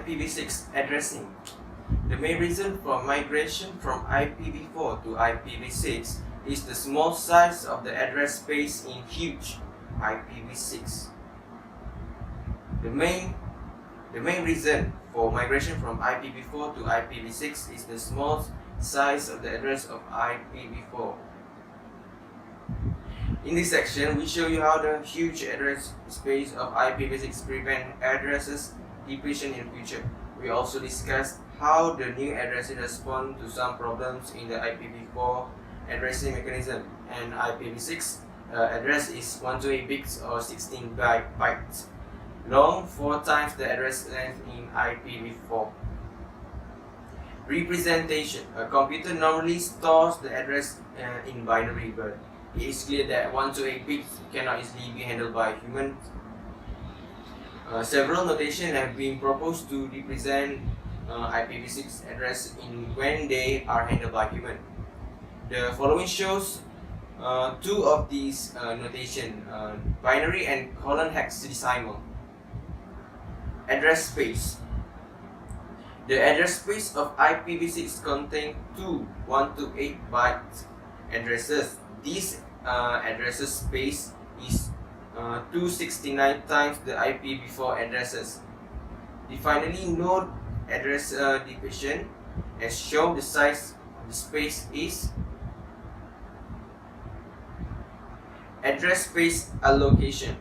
IPv6 addressing. The main reason for migration from IPv4 to IPv6 is the small size of the address space in huge IPv6. The main reason for migration from IPv4 to IPv6 is the small size of the address of IPv4. In this section, we show you how the huge address space of IPv6 prevent addresses depletion in the future. We also discussed how the new addressing respond to some problems in the IPv4 addressing mechanism, and IPv6 address is 128 bits or 16 bytes long, 4 times the address length in IPv4. Representation. A computer normally stores the address in binary, but it is clear that 128 bits cannot easily be handled by humans. Several notations have been proposed to represent IPv6 address when they are handled by humans. The following shows two of these notation, binary and hexadecimal. Address space. The address space of IPv6 contains two 128 byte addresses. This addresses space is 269 times the IPv4 addresses. The finally node address division, as shown, the size of the space is address space allocation.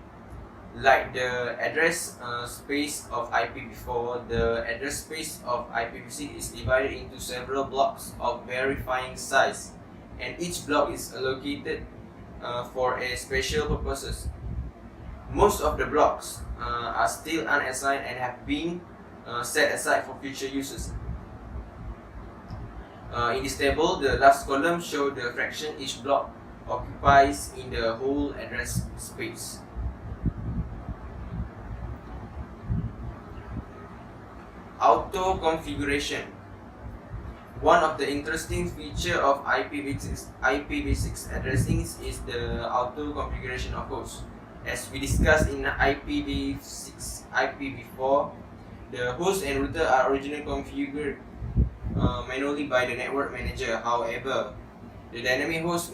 Like the address space of IPv4, the address space of IPv6 is divided into several blocks of varying size, and each block is allocated for a special purposes. Most of the blocks are still unassigned and have been set aside for future uses. In this table, the last column shows the fraction each block occupies in the whole address space. Auto configuration. One of the interesting features of IPv6 addressing is the auto configuration of hosts. As we discussed in IPv4, the host and router are originally configured manually by the network manager. However, the dynamic host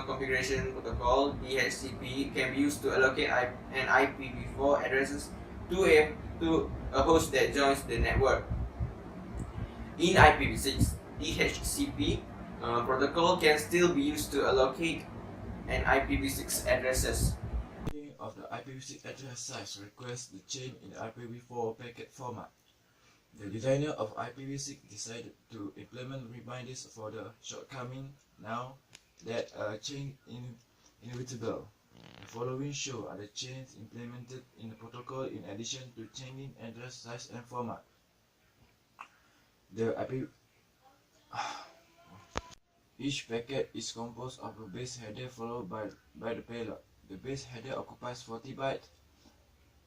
configuration protocol (DHCP) can be used to allocate an IPv4 addresses to a host that joins the network. In IPv6, DHCP protocol can still be used to allocate an IPv6 addresses. Of the IPv6 address size requires the change in the IPv4 packet format. The designer of IPv6 decided to implement reminders for the shortcoming now that a change is inevitable. The following show are the changes implemented in the protocol in addition to changing address size and format. Each packet is composed of a base header followed by the payload. The base header occupies 40 bytes,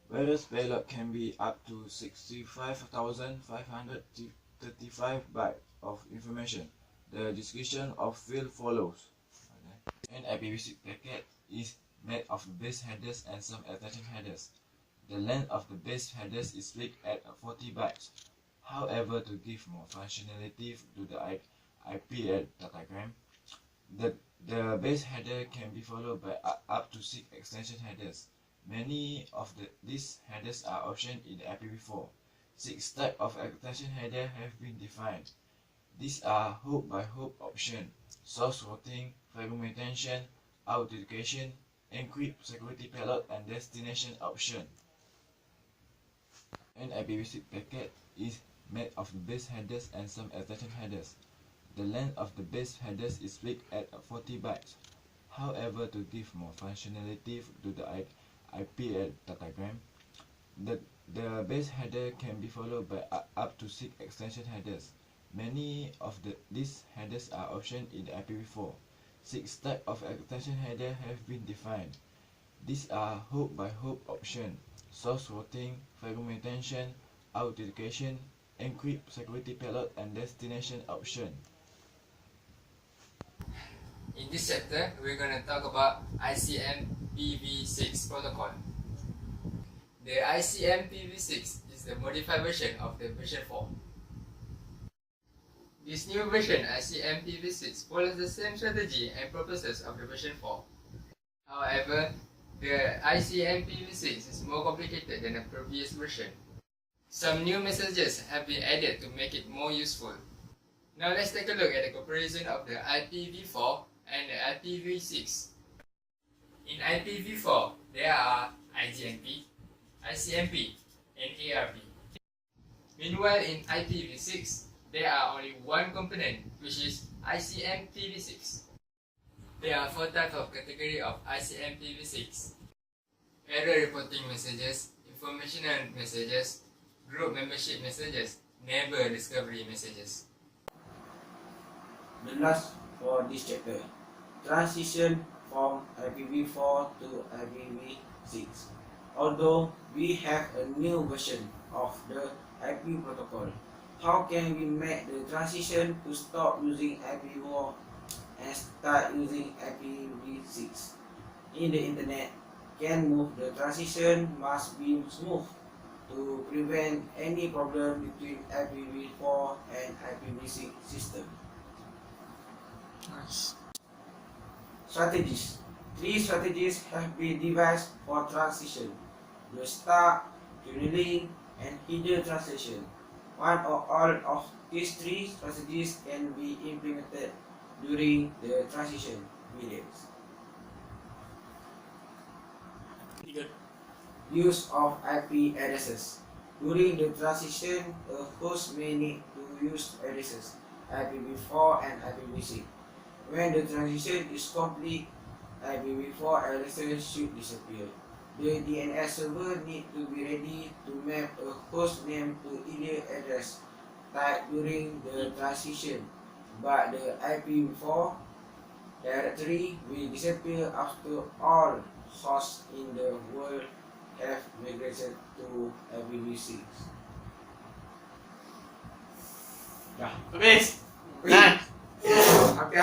whereas payload can be up to 65,535 bytes of information. The description of field follows. An IPv6 packet is made of base headers and some attaching headers. The length of the base headers is split at 40 bytes. However, to give more functionality to the IP datagram, the base header can be followed by up to 6 extension headers. Many of these headers are optioned in IPv4. 6 types of extension header have been defined. These are hop by hop option, source routing, fragmentation, authentication, encrypt, security payload, and destination option. An IPv6 packet is made of base headers and some extension headers. The length of the base headers is split at 40 bytes. However, to give more functionality to the IP datagram, the base header can be followed by up to 6 extension headers. Many of these headers are optioned in IPv4. 6 types of extension header have been defined. These are hop by hop option, source routing, fragmentation, authentication, encrypt, security payload, and destination option. In this chapter, we're going to talk about ICMPv6 protocol. The ICMPv6 is the modified version of the version 4. This new version, ICMPv6, follows the same strategy and purposes of the version 4. However, the ICMPv6 is more complicated than the previous version. Some new messages have been added to make it more useful. Now let's take a look at the comparison of the IPv4 and the IPv6. In IPv4, there are IGMP, ICMP, and ARP. Meanwhile, in IPv6, there are only one component, which is ICMPv6. There are 4 types of category of ICMPv6: error reporting messages, informational messages, group membership messages, neighbor discovery messages. The last for this chapter, transition from IPv4 to IPv6. Although we have a new version of the IP protocol, how can we make the transition to stop using IPv4 and start using IPv6? In the internet, can move the transition must be smooth to prevent any problem between IPv4 and IPv6 system. Nice. Strategies. 3 strategies have been devised for transition: the start, tunneling, and hidden translation. One or all of these 3 strategies can be implemented during the transition periods. Use of IP addresses. During the transition, a host may need to use addresses IPv4 and IPv6. When the transition is complete, IPv4 addresses should disappear. The DNS server needs to be ready to map a host name to either address type during the transition, but the IPv4 directory will disappear after all hosts in the world have migrated to IPv6. Habis. Nah. Happy